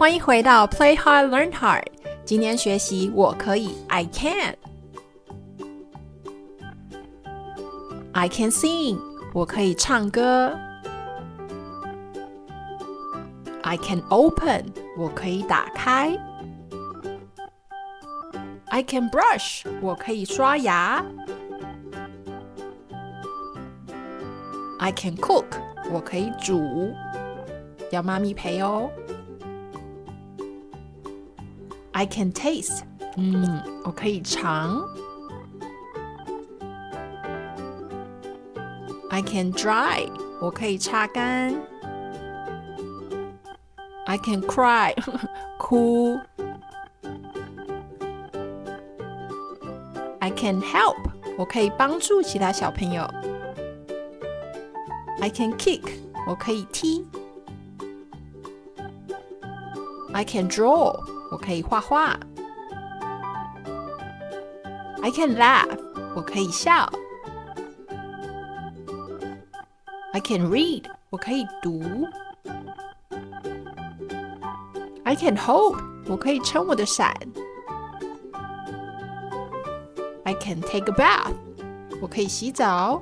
欢迎回到 Play Hard Learn Hard。今天学习我可以 I can。 I can sing， 我可以唱歌。 I can open， 我可以打开。 I can brush， 我可以刷牙。 I can cook， 我可以煮，要妈咪陪哦。I can taste， 我可以尝。I can dry， 我可以擦干。I can cry， 哭。I can help， 我可以帮助其他小朋友。I can kick， 我可以踢。I can draw， 我可以画画。I can laugh， 我可以笑。I can read， 我可以读。I can hold， 我可以撑我的伞。I can take a bath， 我可以洗澡。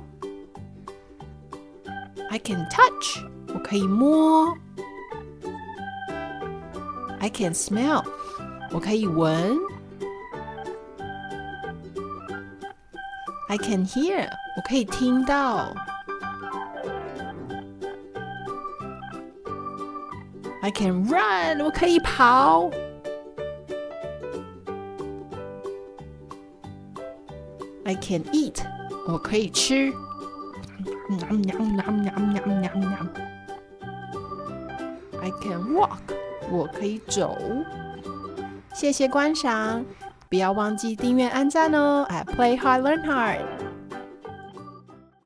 I can touch， 我可以摸。I can smell， 我可以闻。I can hear， 我可以听到。I can run， 我可以跑。I can eat， 我可以吃。I can walk， 我可以走。谢谢观赏，不要忘记订阅按赞哦。At Play Hard Learn Hard。